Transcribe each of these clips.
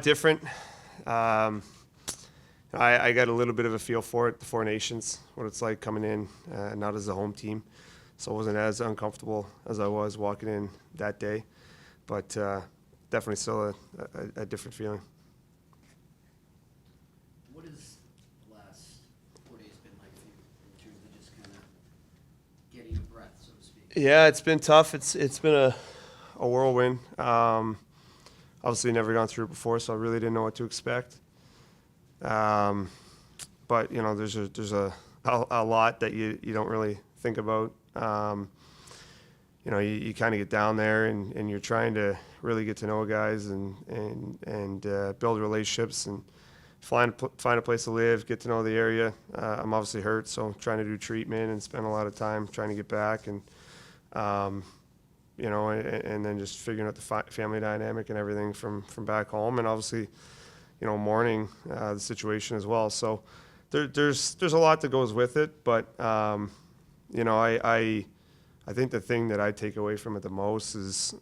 Different. Um, I got a little bit of a feel for it, the Four Nations, what it's like coming in, not as a home team. So I wasn't as uncomfortable as I was walking in that day. But definitely still a different feeling. What has the last 4 days been like for you in terms of just kind of getting a breath, so to speak? Yeah, it's been tough. It's been a whirlwind. Obviously, never gone through it before, so I really didn't know what to expect. But there's a lot that you don't really think about. You kind of get down there and you're trying to really get to know guys and build relationships and find a place to live, get to know the area. I'm obviously hurt, so trying to do treatment and spend a lot of time trying to get back and and then just figuring out the family dynamic and everything from back home, and obviously, mourning the situation as well. So there's a lot that goes with it, but I think the thing that I take away from it the most is,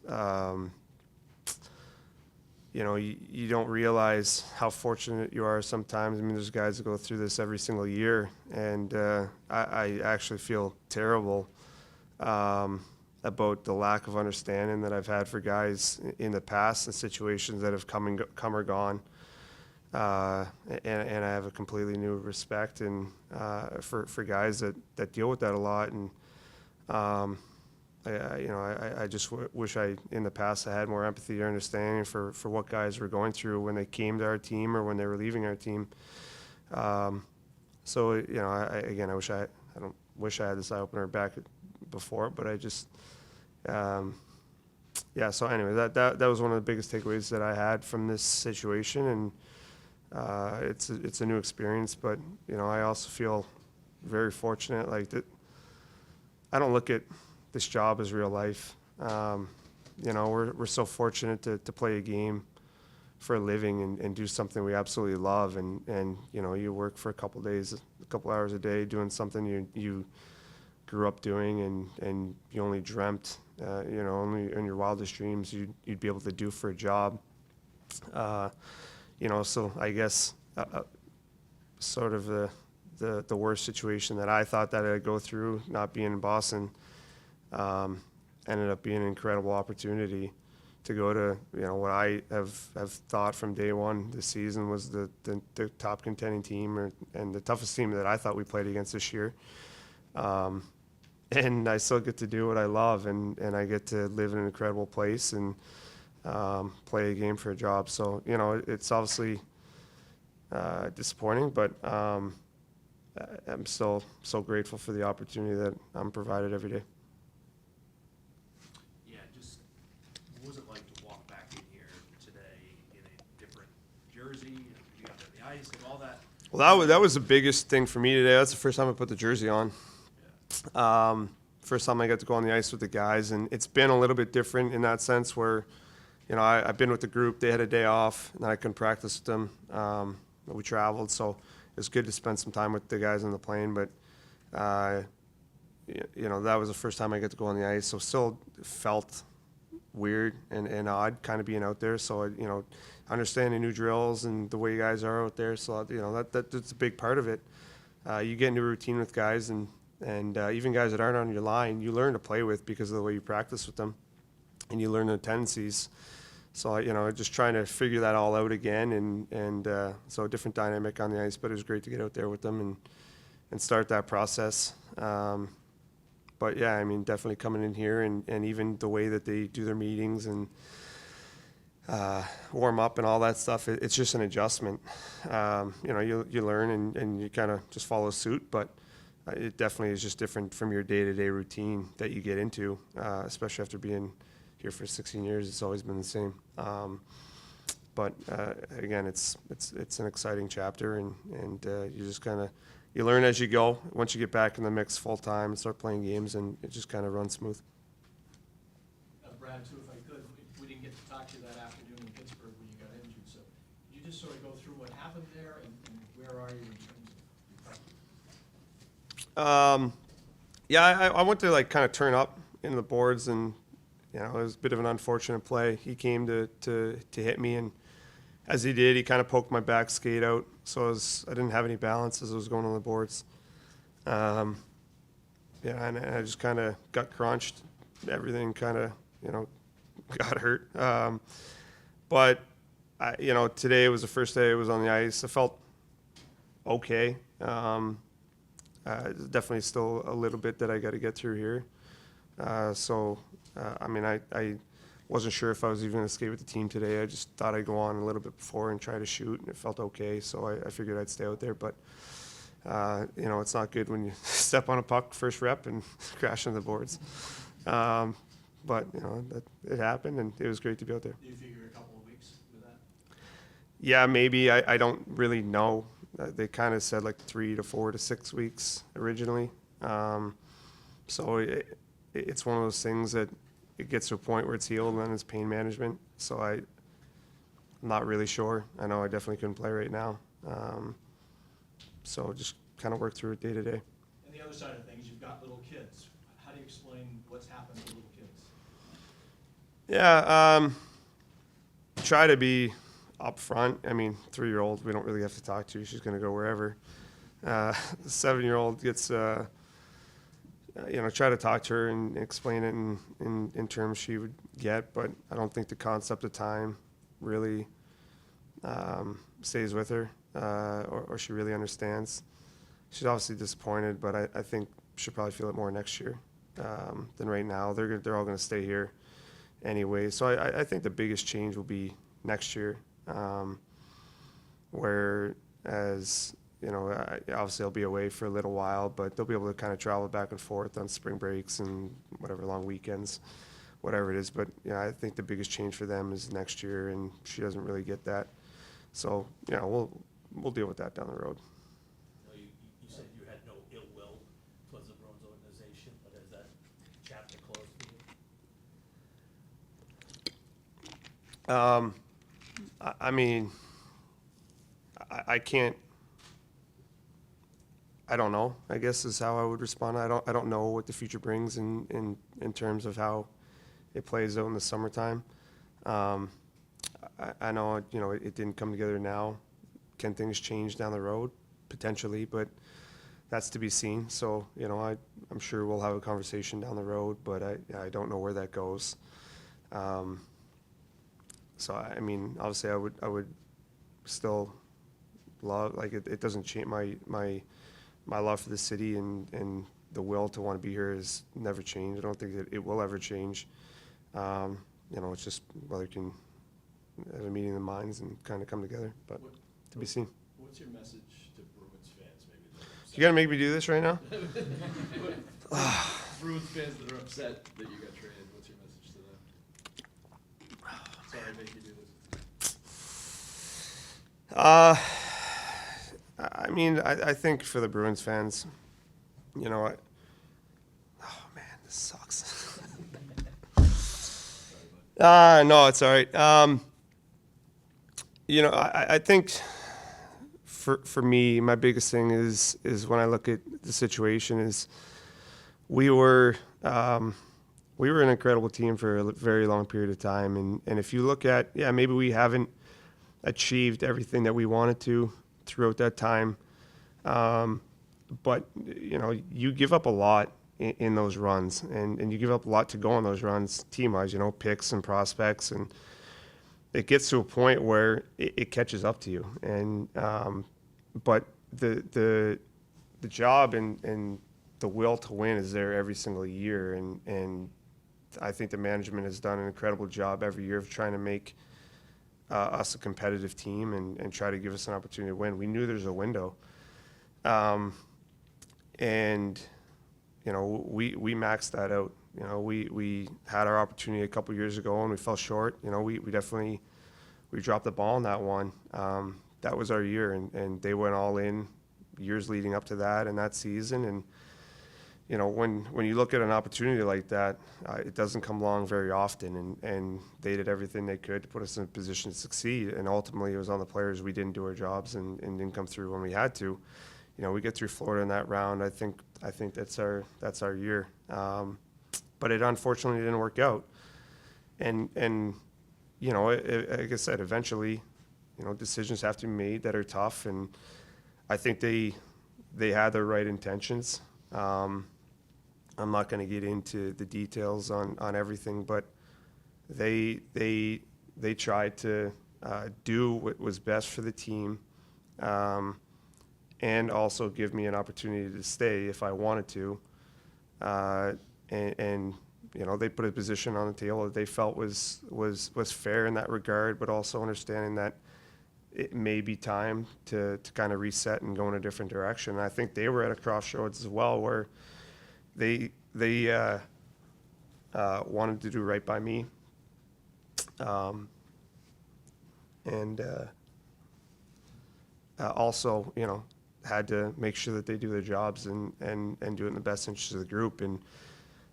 you don't realize how fortunate you are sometimes. I mean, there's guys that go through this every single year, and I actually feel terrible about the lack of understanding that I've had for guys in the past in situations that have come or gone. And I have a completely new respect and for guys that deal with that a lot. And I just wish in the past I had more empathy or understanding for what guys were going through when they came to our team or when they were leaving our team. So I wish I don't wish I had this eye opener back before, but I just So anyway, that was one of the biggest takeaways that I had from this situation, and it's a new experience. But I also feel very fortunate. Like that, I don't look at this job as real life. We're so fortunate to play a game for a living and do something we absolutely love, and you work for a couple days, a couple hours a day doing something you grew up doing and you only dreamt, only in your wildest dreams you'd be able to do for a job. So I guess sort of the worst situation that I thought that I'd go through, not being in Boston, ended up being an incredible opportunity to go to, what I have thought from day one this season was the top contending team and the toughest team that I thought we played against this year. And I still get to do what I love, and I get to live in an incredible place and play a game for a job. So, it's obviously disappointing, but I'm still so grateful for the opportunity that I'm provided every day. Yeah, just what was it like to walk back in here today in a different jersey, and be out on the ice and all that? Well, that was the biggest thing for me today. That's the first time I put the jersey on. First time I got to go on the ice with the guys, and it's been a little bit different in that sense where, I've been with the group. They had a day off, and I couldn't practice with them. We traveled, so it was good to spend some time with the guys on the plane. But, that was the first time I got to go on the ice, so still felt weird and odd kind of being out there. So, understanding new drills and the way you guys are out there. So, that's a big part of it. You get into a routine with guys, and even guys that aren't on your line, you learn to play with because of the way you practice with them, and you learn their tendencies. So, just trying to figure that all out again, and so a different dynamic on the ice, but it was great to get out there with them and start that process. But yeah, I mean, definitely coming in here and even the way that they do their meetings and warm up and all that stuff, it's just an adjustment. You learn and you kind of just follow suit, but it definitely is just different from your day-to-day routine that you get into, especially after being here for 16 years. It's always been the same. But again, it's an exciting chapter, and you just kind of you learn as you go. Once you get back in the mix full time and start playing games, and it just kind of runs smooth. Brad, too, if I could, we didn't get to talk to you that afternoon in Pittsburgh when you got injured. So could you just sort of go through what happened there and where are you in terms of Yeah, I went to kind of turn up in the boards, and it was a bit of an unfortunate play. He came to hit me, and as he did, he kind of poked my back skate out, so I didn't have any balance as I was going on the boards. Yeah, and I just kind of got crunched. Everything kind of, got hurt. But today was the first day I was on the ice. I felt okay. Definitely still a little bit that I got to get through here. I wasn't sure if I was even going to skate with the team today. I just thought I'd go on a little bit before and try to shoot, and it felt okay, so I figured I'd stay out there. But, it's not good when you step on a puck first rep and crash into the boards. It happened, and it was great to be out there. Do you figure a couple of weeks with that? Yeah, maybe. I don't really know. They kind of said like 3 to 4 to 6 weeks originally. It's one of those things that it gets to a point where it's healed and then it's pain management. So I'm not really sure. I know I definitely couldn't play right now. So just kind of work through it day to day. And the other side of things, you've got little kids. How do you explain what's happened to little kids? Yeah, try to be upfront. I mean, 3-year-old, we don't really have to talk to. She's going to go wherever. The 7-year-old gets, try to talk to her and explain it in terms she would get, but I don't think the concept of time really stays with her, or she really understands. She's obviously disappointed, but I think she'll probably feel it more next year than right now. They're all going to stay here anyway. So I think the biggest change will be next year, whereas, obviously I'll be away for a little while, but they'll be able to kind of travel back and forth on spring breaks and whatever long weekends, whatever it is. But I think the biggest change for them is next year, and she doesn't really get that. So we'll deal with that down the road. You said you had no ill will towards the Bruins organization, but has that chapter closed for you? I can't. I don't know, I guess is how I would respond. I don't know what the future brings in terms of how it plays out in the summertime. I know, it didn't come together now. Can things change down the road? Potentially, but that's to be seen. So, I'm sure we'll have a conversation down the road, but I don't know where that goes. Obviously I would still love, like, it doesn't change my love for the city and the will to want to be here has never changed. I don't think that it will ever change. It's just whether you can have a meeting of the minds and kind of come together, but to be seen. What's your message to Bruins fans, maybe? You gotta make me do this right now? Bruins fans that are upset that you got traded, what's your message to them? Sorry to make you do this. I think for the Bruins fans, oh man, this sucks. No, it's all right. I think for me, my biggest thing is when I look at the situation is we were an incredible team for a very long period of time. And if you look at, maybe we haven't achieved everything that we wanted to throughout that time. But, you give up a lot in those runs, and you give up a lot to go on those runs, team-wise, picks and prospects. And it gets to a point where it catches up to you. And but the job and the will to win is there every single year. And I think the management has done an incredible job every year of trying to make us a competitive team and try to give us an opportunity to win. We knew there's a window. We maxed that out. We had our opportunity a couple years ago and we fell short. We definitely dropped the ball on that one. That was our year, and they went all in years leading up to that and that season. And when you look at an opportunity like that, it doesn't come along very often. And they did everything they could to put us in a position to succeed. And ultimately, it was on the players. We didn't do our jobs and didn't come through when we had to. We get through Florida in that round. I think that's our year. But it unfortunately didn't work out. And like I said, eventually, decisions have to be made that are tough, and I think they had the right intentions. I'm not going to get into the details on everything, but they tried to do what was best for the team, and also give me an opportunity to stay if I wanted to. And they put a position on the table that they felt was fair in that regard, but also understanding that it may be time to kind of reset and go in a different direction. And I think they were at a crossroads as well, where they wanted to do right by me, and also had to make sure that they do their jobs and do it in the best interest of the group. And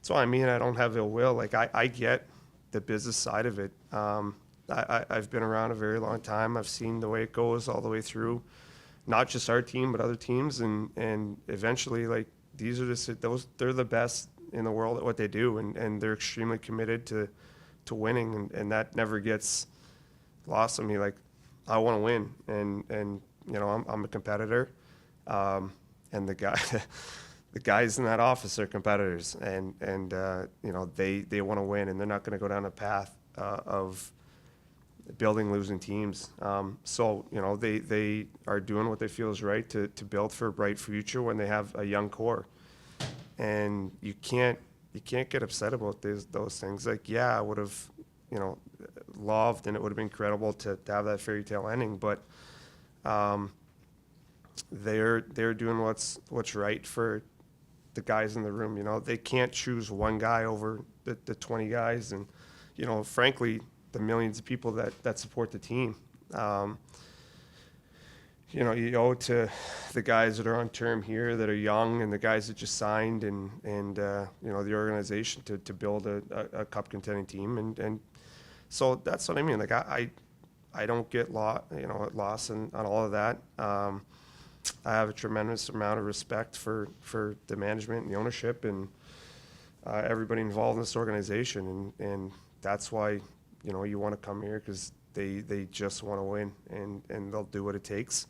so I don't have ill will. Like, I get the business side of it. I've been around a very long time. I've seen the way it goes all the way through, not just our team, but other teams. And eventually, like, they're the best in the world at what they do. And they're extremely committed to winning. And that never gets lost on me. Like, I want to win. And I'm a competitor. And the guys in that office are competitors, and they want to win, and they're not going to go down a path of building losing teams. So they are doing what they feel is right to build for a bright future when they have a young core, and you can't get upset about those things. Like, yeah, I would have loved, and it would have been incredible to have that fairy tale ending, but they're doing what's right for the guys in the room. They can't choose one guy over the 20 guys, and frankly, the millions of people that support the team. You owe to the guys that are on term here, that are young, and the guys that just signed, and the organization to build a cup contending team, and so that's what I mean. Like, I don't get lost on all of that. I have a tremendous amount of respect for the management and the ownership and everybody involved in this organization, and that's why you want to come here, because they just want to win, and they'll do what it takes,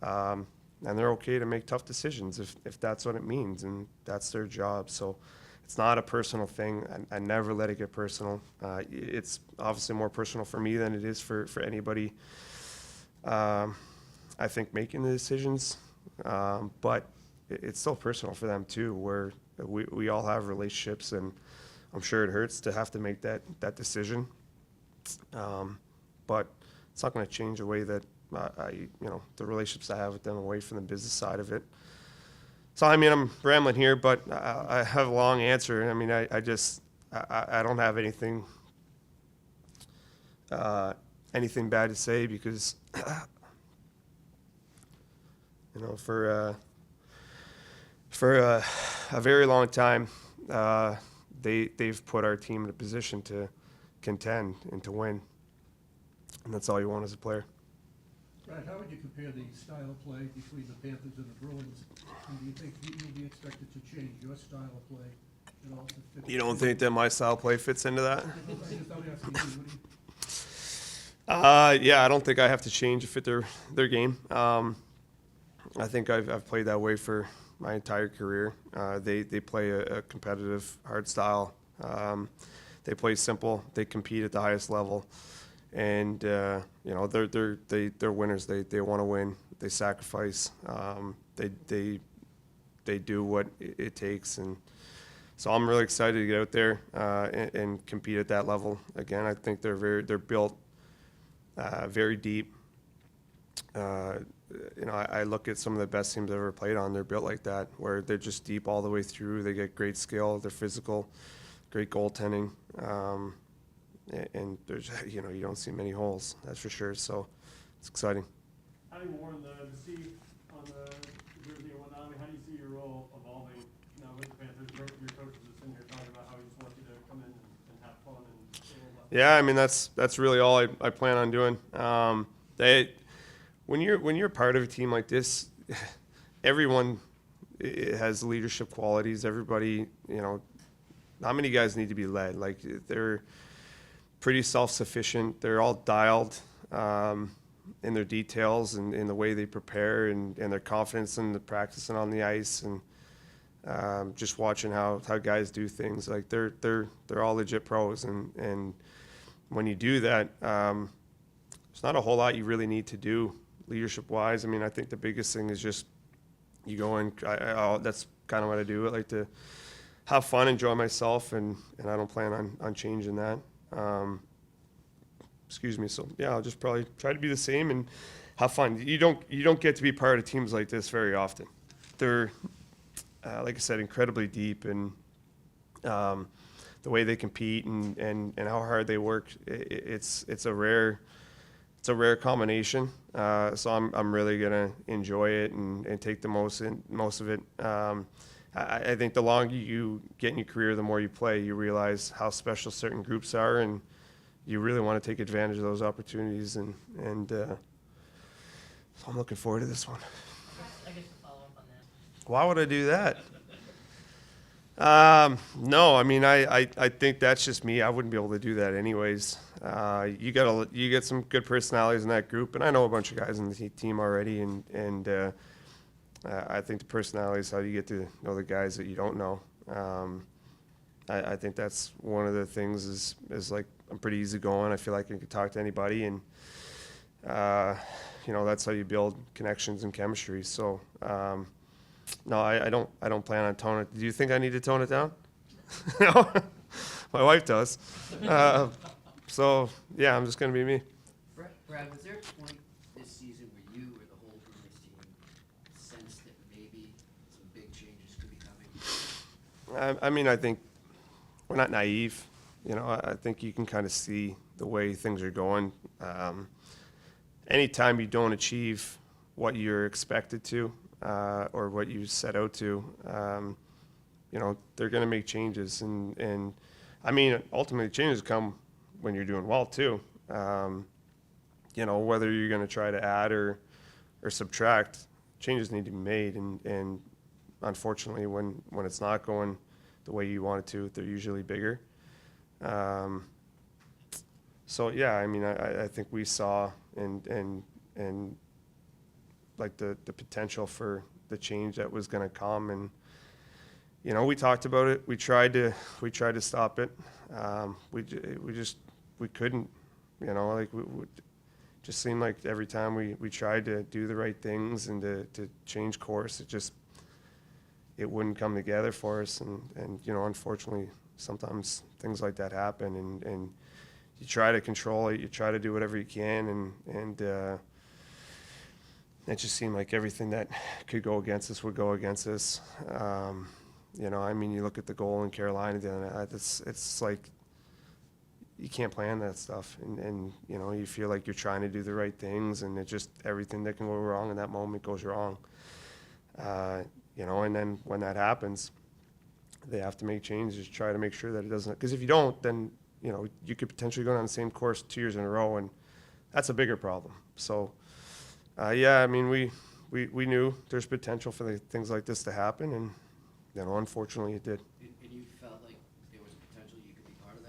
and they're okay to make tough decisions if that's what it means, and that's their job. So it's not a personal thing. I never let it get personal. It's obviously more personal for me than it is for anybody. I think making the decisions, but it's still personal for them too, where we all have relationships, and I'm sure it hurts to have to make that decision. But it's not going to change the way that the relationships I have with them away from the business side of it. So I'm rambling here, but I have a long answer. I don't have anything bad to say, because for a very long time, they've put our team in a position to contend and to win, and that's all you want as a player. Brad, how would you compare the style of play between the Panthers and the Bruins? And do you think you'll be expected to change your style of play and also fit? You don't think that my style of play fits into that? I'm asking you, what do you- Yeah, I don't think I have to change to fit their game. I think I've played that way for my entire career. They play a competitive, hard style. They play simple. They compete at the highest level, and they're winners. They want to win. They sacrifice. They do what it takes, and so I'm really excited to get out there and compete at that level again. I think they're built very deep. I look at some of the best teams I've ever played on. They're built like that, where they're just deep all the way through. They get great skill. They're physical, great goaltending, and there's you don't see many holes, that's for sure. So it's exciting. Having worn the C on the jersey and whatnot, how do you see your role evolving now with the Panthers? Your coaches are sitting here talking about how he just wants you to come in and have fun and all that. Yeah, that's really all I plan on doing. When you're part of a team like this, everyone has leadership qualities. Everybody, not many guys need to be led. Like, they're pretty self-sufficient. They're all dialed. in their details and in the way they prepare and their confidence in the practicing on the ice, and just watching how guys do things. Like they're all legit pros, and when you do that, there's not a whole lot you really need to do leadership wise. I mean, I think the biggest thing is just you go and that's kind of what I do. I like to have fun, enjoy myself, and I don't plan on changing that. Excuse me. So yeah, I'll just probably try to be the same and have fun. You don't get to be part of teams like this very often. They're like I said, incredibly deep, and the way they compete and how hard they work, it's a rare combination. So I'm really gonna enjoy it and take the most of it. I think the longer you get in your career, the more you play, you realize how special certain groups are, and you really want to take advantage of those opportunities. And so I'm looking forward to this one. I guess to follow up on that. Why would I do that? No, I mean, I think that's just me. I wouldn't be able to do that anyways. You get some good personalities in that group, and I know a bunch of guys in the team already, and I think the personality is how you get to know the guys that you don't know. I think that's one of the things is like I'm pretty easygoing. I feel like I can talk to anybody, and that's how you build connections and chemistry. So no, I don't plan on toning it. Do you think I need to tone it down? No, my wife does. So yeah, I'm just gonna be me. Brad, was there a point this season where you or the whole Bruins team sensed that maybe some big changes could be coming? I mean, I think we're not naive. I think you can kind of see the way things are going. Anytime you don't achieve what you're expected to, or what you set out to, they're going to make changes. And I mean, ultimately changes come when you're doing well too. Whether you're going to try to add or subtract, changes need to be made. And unfortunately, when it's not going the way you want it to, they're usually bigger. So yeah, I mean, I think we saw and like the potential for the change that was going to come, and we talked about it. We tried to stop it. We couldn't. Like we just seemed like every time we tried to do the right things and to change course, it wouldn't come together for us. And unfortunately, sometimes things like that happen, and you try to control it. You try to do whatever you can, and it just seemed like everything that could go against us would go against us. I mean, you look at the goal in Carolina, it's like you can't plan that stuff, and you feel like you're trying to do the right things, and everything that can go wrong in that moment goes wrong. And then when that happens, they have to make changes, try to make sure that it doesn't. Because if you don't, then you could potentially go down the same course 2 years in a row, and that's a bigger problem. So. Yeah, I mean, we knew there's potential for things like this to happen, and unfortunately it did. And you felt like there was a potential you could be part of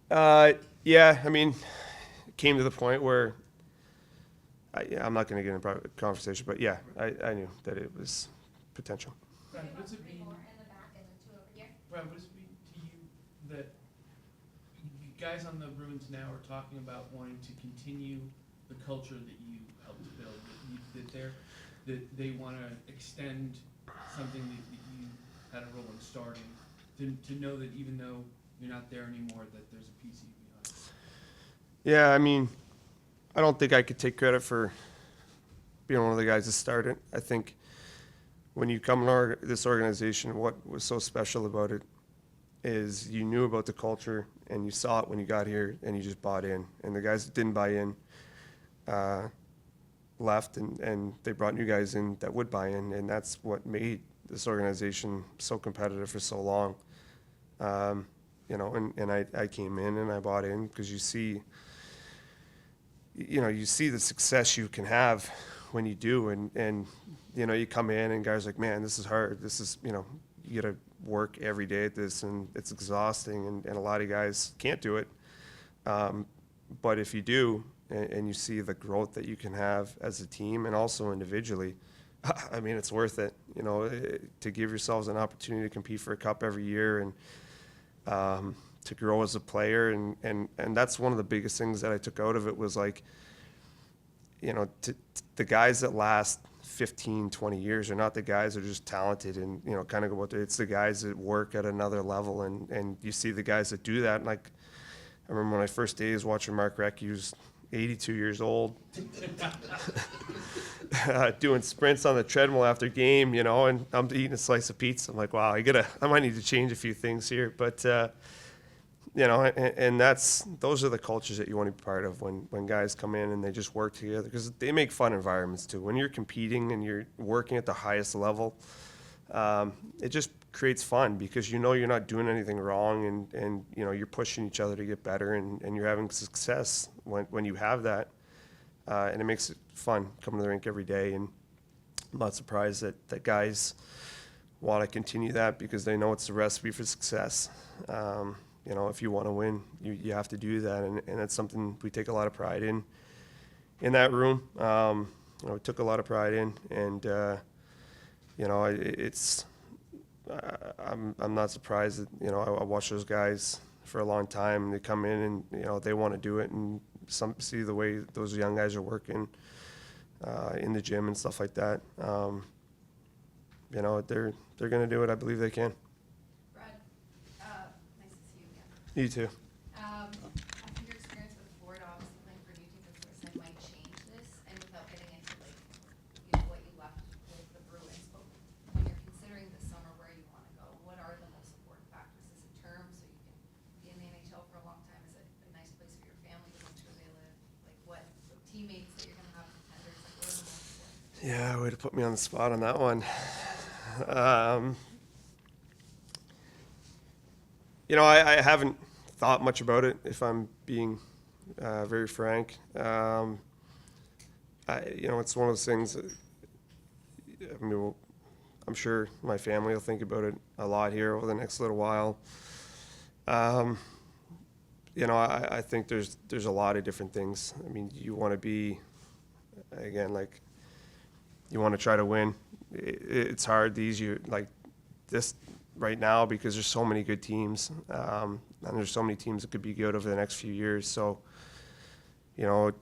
that? Yeah, I mean, it came to the point where I'm not going to get in a private conversation, but yeah, I knew that it was potential. Brad, what does it mean? Brad, what does it mean to you that you guys on the Bruins now are talking about wanting to continue the culture that you helped build, that they want to extend something that you had a role in starting, to know that even though you're not there anymore, that there's a piece of you behind it? Yeah, I mean, I don't think I could take credit for being one of the guys that started. I think when you come to this organization, what was so special about it is you knew about the culture and you saw it when you got here and you just bought in. And the guys that didn't buy in left, and they brought new guys in that would buy in, and that's what made this organization so competitive for so long. And I came in and I bought in because you see the success you can have when you do, and you come in and guys are like, man, this is hard. This is, you got to work every day at this, and it's exhausting, and a lot of guys can't do it. But if you do, and you see the growth that you can have as a team and also individually, I mean, it's worth it, you know, to give yourselves an opportunity to compete for a cup every year and to grow as a player. And that's one of the biggest things that I took out of it was like, you know, the guys that last 15, 20 years are not the guys that are just talented and, you know, kind of go out there. It's the guys that work at another level. And you see the guys that do that. And like, I remember when I first days watching Mark Recchi, he was 82 years old, doing sprints on the treadmill after game, you know, and I'm eating a slice of pizza. I'm like, wow, I might need to change a few things here. But, you know, and those are the cultures that you want to be part of when guys come in and they just work together, because they make fun environments too. When you're competing and you're working at the highest level, it just creates fun because you know you're not doing anything wrong and you know you're pushing each other to get better and you're having success when you have that, and it makes it fun coming to the rink every day. And I'm not surprised that guys want to continue that because they know it's the recipe for success. You know, if you want to win, you have to do that, and that's something we take a lot of pride in that room. You know, we took a lot of pride in, and you know, I'm not surprised that, you know, I watched those guys for a long time, and they come in and, you know, they want to do it, and see the way those young guys are working in the gym and stuff like that. You know, they're going to do it. I believe they can. Brad, nice to see you again. You too. I think your experience with Florida, obviously playing for a new team for the first time, might change this, and without getting into like, you know, what you left with the Bruins, but when you're considering this summer where you want to go, what are the most important factors? Is it term, so you can be in the NHL for a long time? Is it a nice place for your family to make sure they live? Like what teammates that you're going to have contenders? Like what are the most important? Yeah, way to put me on the spot on that one. You know, I haven't thought much about it, if I'm being very frank. You know, it's one of those things that, I mean, I'm sure my family will think about it a lot here over the next little while. You know, I think there's a lot of different things. I mean, you want to be, again, like, you want to try to win. It's hard like this right now because there's so many good teams, and there's so many teams that could be good over the next few years. So, you know,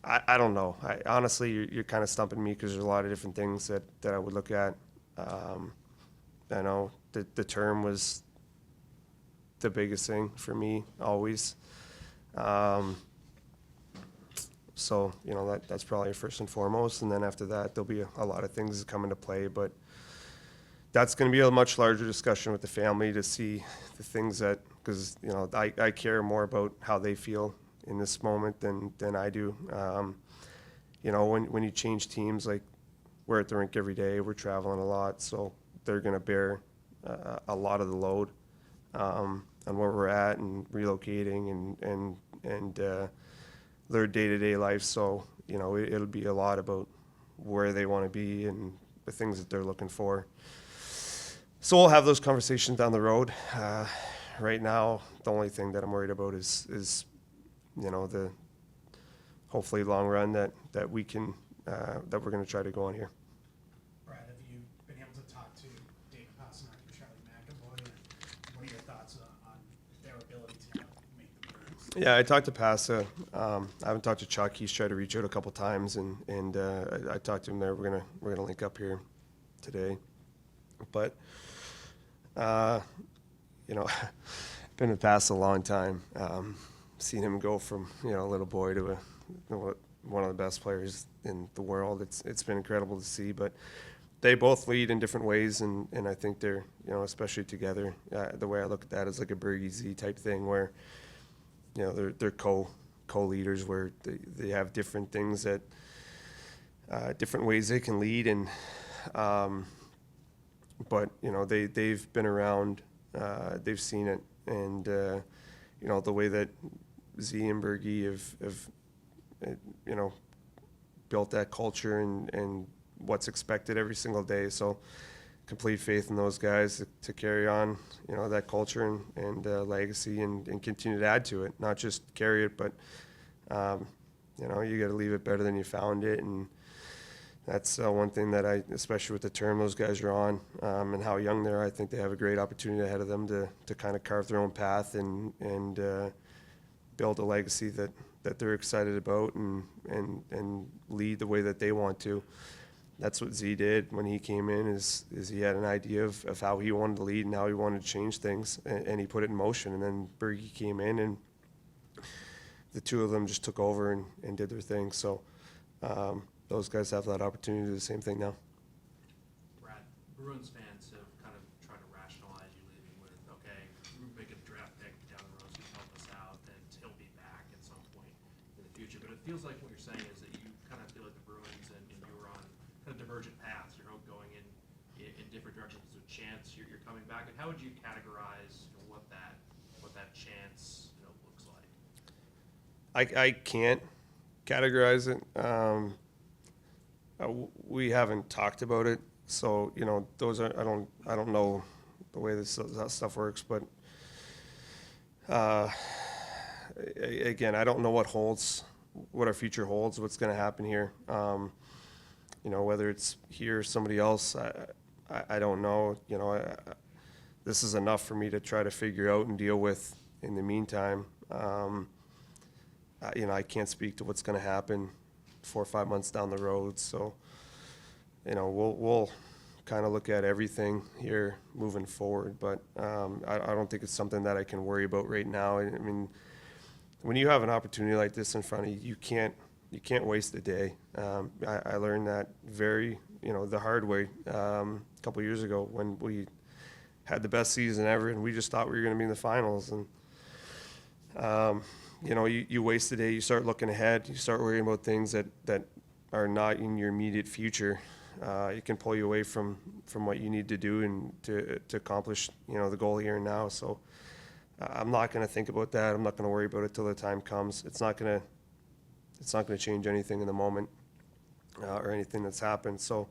I don't know. Honestly, you're kind of stumping me because there's a lot of different things that I would look at. I know the term was the biggest thing for me always. So, you know, that's probably first and foremost. And then after that, there'll be a lot of things that come into play. But that's going to be a much larger discussion with the family to see the things that, because, you know, I care more about how they feel in this moment than I do. You know, when you change teams, like we're at the rink every day, we're traveling a lot. So they're going to bear a lot of the load on where we're at and relocating and their day-to-day life. So, you know, it'll be a lot about where they want to be and the things that they're looking for. So we'll have those conversations down the road. Right now, the only thing that I'm worried about is you know, the hopefully long run that we can that we're going to try to go on here. Brad, have you been able to talk to Dave Pasternak and Charlie McAvoy? And what are your thoughts on their ability to make the Bruins? Yeah, I talked to Pasta. I haven't talked to Chuck. He's tried to reach out a couple times, and I talked to him there. We're gonna link up here today. But you know, been with Pasta a long time. Seen him go from, you know, a little boy to one of the best players in the world. It's been incredible to see. But they both lead in different ways, and I think they're, you know, especially together. The way I look at that is like a Bergie Z type thing, where, you know, they're co-leaders, where they have different things that different ways they can lead, and but, you know, they've been around, they've seen it, and you know, the way that Z and Bergie have you know, built that culture and what's expected every single day. So complete faith in those guys to carry on, you know, that culture and legacy and continue to add to it, not just carry it, but, you know, you got to leave it better than you found it. And that's one thing that especially with the term those guys are on and how young they are, I think they have a great opportunity ahead of them to kind of carve their own path and build a legacy that they're excited about and lead the way that they want to. That's what Z did when he came in, is he had an idea of how he wanted to lead and how he wanted to change things, and he put it in motion. And then Bergie came in, and the two of them just took over and did their thing. So those guys have that opportunity to do the same thing now. Brad, Bruins fans have kind of tried to rationalize you leaving with, okay, we're making a draft pick down the road, so he's helped us out, and he'll be back at some point in the future. But it feels like what you're saying is that you kind of feel like the Bruins and you were on kind of divergent paths. You're going in different directions. There's a chance you're coming back. And how would you categorize, you know, what that chance, you know, looks like? I can't categorize it. We haven't talked about it, so you know, those are I don't know the way that stuff works, but again, I don't know what our future holds, what's going to happen here. You know, whether it's here or somebody else, I don't know. You know, this is enough for me to try to figure out and deal with in the meantime. You know, I can't speak to what's going to happen 4 or 5 months down the road. So, you know, we'll kind of look at everything here moving forward. But I don't think it's something that I can worry about right now. I mean, when you have an opportunity like this in front of you, you can't waste a day. I learned that the hard way a couple of years ago when we had the best season ever and we just thought we were going to be in the finals. And you know, you waste a day, you start looking ahead, you start worrying about things that are not in your immediate future. It can pull you away from what you need to do and to accomplish, you know, the goal here and now. So I'm not going to think about that. I'm not going to worry about it till the time comes. It's not going to change anything in the moment or anything that's happened. So,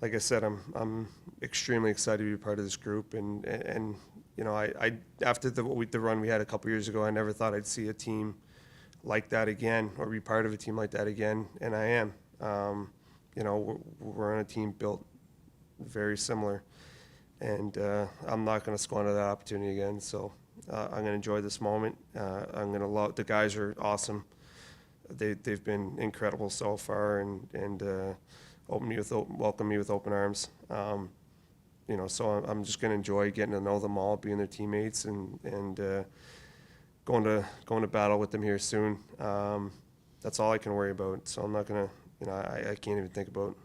like I said, I'm extremely excited to be part of this group, and you know, I after the run we had a couple years ago, I never thought I'd see a team like that again or be part of a team like that again, and I am. You know, we're on a team built very similar, and I'm not going to squander that opportunity again. So I'm going to enjoy this moment. I'm going to love the guys are awesome. They've been incredible so far, and welcome me with open arms. You know, so I'm just going to enjoy getting to know them all, being their teammates, and going to battle with them here soon. That's all I can worry about. So I'm not going to, you know, I can't even think about,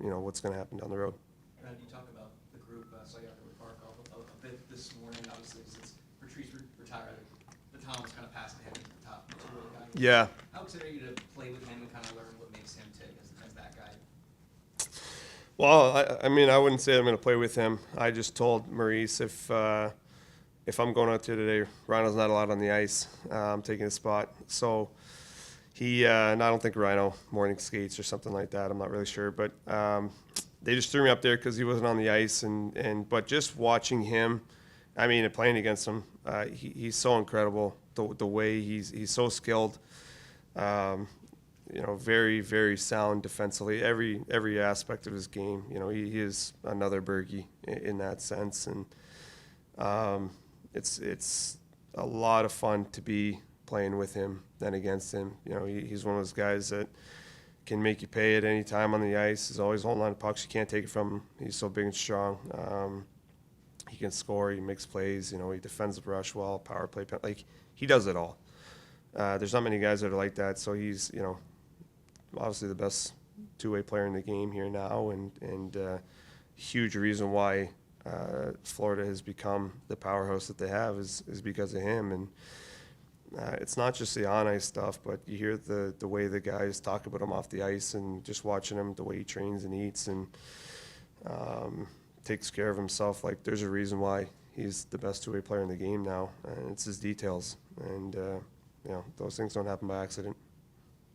you know, what's going to happen down the road. Brad, you talk about the group, so I got there with Barkov a bit this morning, obviously, since Patrice retired, the baton was kind of passed to him as the top two-way guy. Yeah. How excited are you to play with him and kind of learn what makes him tick as that guy? Well, I mean, I wouldn't say I'm going to play with him. I just told Maurice if I'm going out there today, Rhino's not allowed on the ice. I'm taking his spot. So and I don't think Rhino morning skates or something like that. I'm not really sure, but they just threw me up there because he wasn't on the ice. But just watching him, I mean, and playing against him, he's so incredible. The way he's so skilled. You know, very, very sound defensively. Every aspect of his game. You know, he is another Bergie in that sense, and it's a lot of fun to be playing with him than against him. You know, he's one of those guys that can make you pay at any time on the ice. He's always holding on to pucks. You can't take it from him. He's so big and strong. He can score. He makes plays. You know, he defends the rush well, power play. Like, he does it all. There's not many guys that are like that. So he's, you know, obviously the best two-way player in the game here now, and huge reason why Florida has become the powerhouse that they have is because of him. And it's not just the on-ice stuff, but you hear the way the guys talk about him off the ice, and just watching him, the way he trains and eats and takes care of himself. Like, there's a reason why he's the best two-way player in the game now, and it's his details. And you know, those things don't happen by accident.